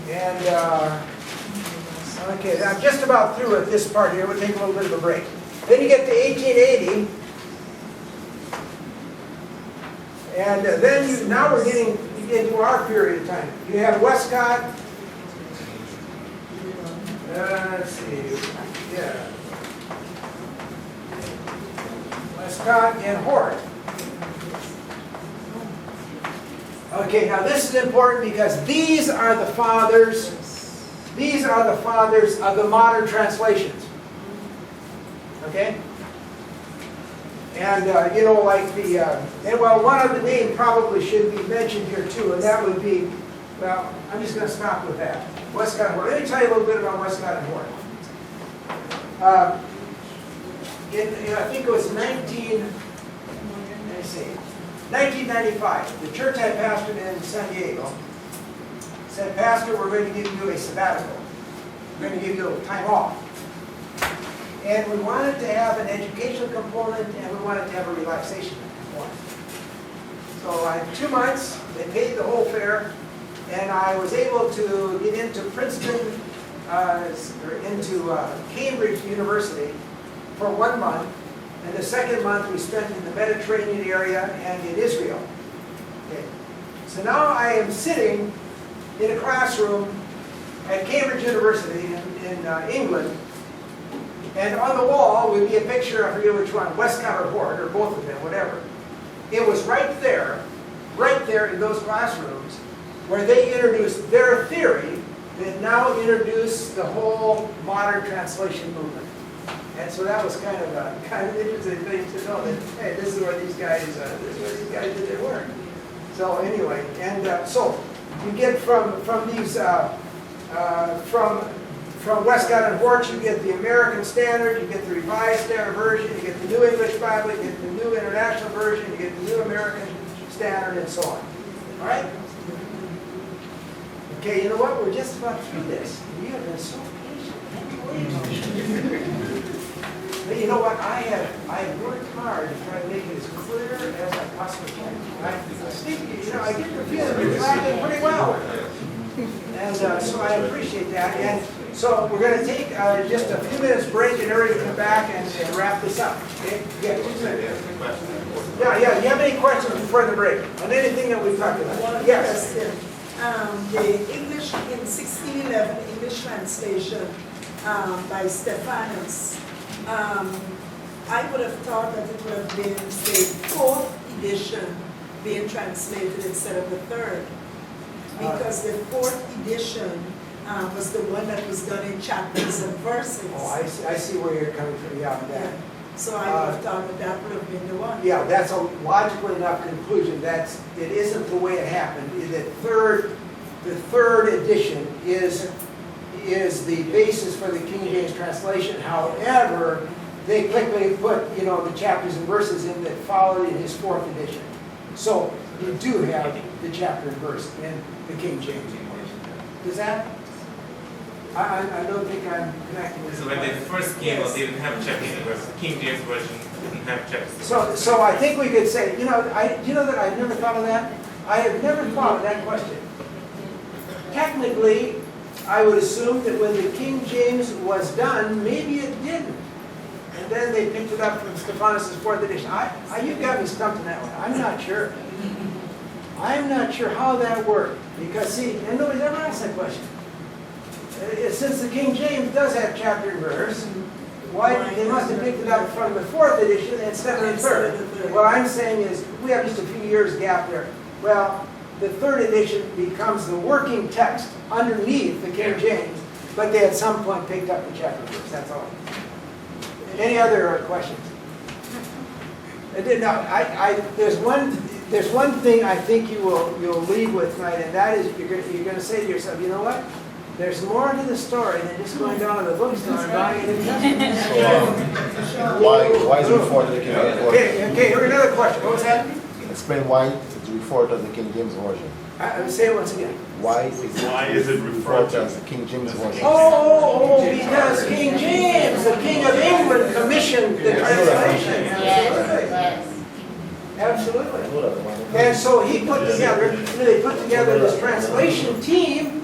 And, okay, I'm just about through with this part here. We'll take a little bit of a break. Then you get to 1880. And then now we're getting into our period of time. You have Westcott. Let's see. Yeah. Westcott and Hort. Okay, now this is important because these are the fathers. These are the fathers of the modern translations. Okay? And, you know, like the, and well, one other name probably should be mentioned here too, and that would be, well, I'm just going to stop with that. Westcott and Hort. Let me tell you a little bit about Westcott and Hort. I think it was 1995. The church I pastored in San Diego said, Pastor, we're going to give you a sabbatical. We're going to give you a little time off. And we wanted to have an educational component, and we wanted to have a relaxation component. So I had 2 months. They paid the whole fare, and I was able to get into Princeton, or into Cambridge University for 1 month. And the second month we spent in the Mediterranean area and in Israel. Okay. So now I am sitting in a classroom at Cambridge University in England. And on the wall would be a picture, I forget which one, Westcott or Hort, or both of them, whatever. It was right there in those classrooms, where they introduced their theory that now introduced the whole modern translation movement. And so that was kind of an interesting thing to know that, hey, this is where these guys did their work. So anyway, and so you get from these from Westcott and Hort, you get the American Standard, you get the Revised Standard Version, you get the New English Bible, you get the New International Version, you get the New American Standard, and so on. All right? Okay, you know what? We're just about through this. You have been so patient. But you know what? I have worked hard to try to make it as clear as I possibly can. I think, you know, I get the feeling you're tracking pretty well. And so I appreciate that. And so we're going to take just a few minutes break and everybody come back and wrap this up. Okay? Yeah, 2 minutes. Yeah. You have any questions before the break on anything that we've talked about? One yes. Question. The English in 1611 English translation by Stephanus. I would have thought that it would have been the 4th edition being translated instead of the 3rd. Because the 4th edition was the one that was done in chapters and verses. Oh, I see where you're coming from. Yeah, that. So I would have thought that would have been the one. Yeah, that's a logical enough conclusion. It isn't the way it happened. The third edition is the basis for the King James translation. However, they quickly put, you know, the chapters and verses in that followed in his 4th edition. So you do have the chapter and verse in the King James. Does that? I don't think I'm connecting with. So when they first came out, they didn't have chapters and verses. The King James version didn't have chapters and verses. So I think we could say, you know that I've never thought of that. I have never thought of that question. Technically, I would assume that when the King James was done, maybe it didn't. And then they picked it up from Stephanus' 4th edition. You've got me stumped on that one. I'm not sure. I'm not sure how that worked. Because, see, and nobody's ever asked that question. Since the King James does have chapter and verse, why they must have picked it up from the 4th edition instead of the 3rd. What I'm saying is, we have just a few years gap there. Well, the 3rd edition becomes the working text underneath the King James, but they at some point picked up the chapter and verse. That's all. Any other questions? I did not. There's one thing I think you'll leave with tonight, and that is you're going to say to yourself, you know what? There's more to the story than just going down to the bookstore and buying a New Testament. Why is it referred to the King James Version? Okay, here's another question. What was that? Explain why it's referred to the King James Version. I would say it once again. Why is it referred to as the King James Version? Oh, because King James, the King of England, commissioned the translation. Yes. Absolutely. And so they put together this translation team,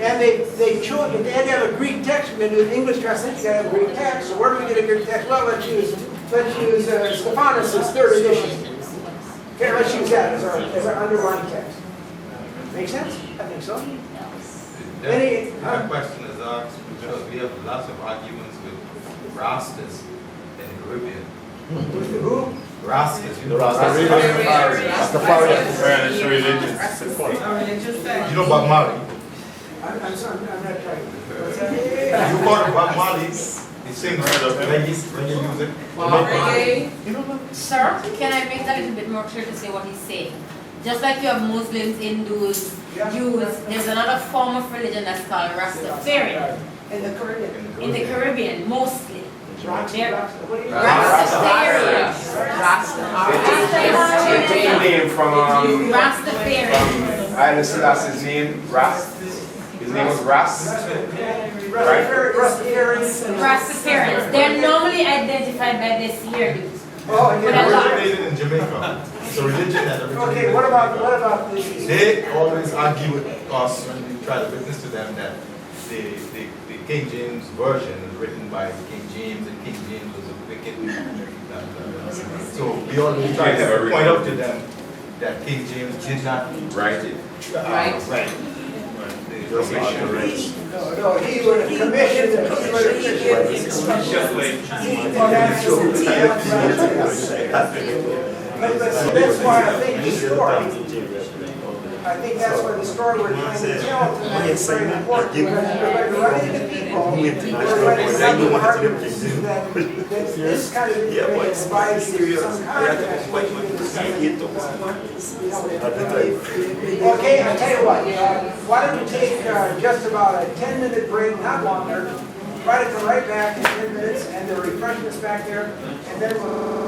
And they chose, they had to have a Greek text, we're gonna do an English translation, you gotta have a Greek text, so where do we get a Greek text? Well, let's use Stephanus' third edition. Okay, let's use that as our underlying text. Make sense? I think so. That question is asked because we have lots of arguments with Rastas in the Caribbean. With the who? Rastas, you The know. Rastafarian. You know Bob Marley? I'm sorry, I'm not trying. What's You that? call Bob Marley, he sings reggae music. Sir, can I make that a little bit more clear to say what he's saying? Just like you have Muslims, Hindus, Jews, there's another form of religion that's called Rastafarian. In the Caribbean. In the Caribbean, mostly. They're What do you- Rastafarian. It changed name from Rastafarian. Haile Selassie's name, Ras. His name was Ras. Rastafarians. They're normally identified by this year. Oh, It yeah. originated in Jamaica. It's a religion that originated Okay, in what Jamaica. about the? They always argue with us when we try to witness to them that the King James version is written by King James, and King James was a wicked man. So we always try to point out to them that King James did not write it. Right. No, he would have commissioned it. He would have commissioned it. Just like, But that's why I think the story, I think that's why the story we're trying to tell tonight is very important. Because we're going to run into people, we're going to have the arguments that this kind of information provides you some context, what you can decide. Okay, I'll tell you what, why don't we take just about a 10-minute break, not longer, try to come right back in 10 minutes, and the refreshments back there, and then we'll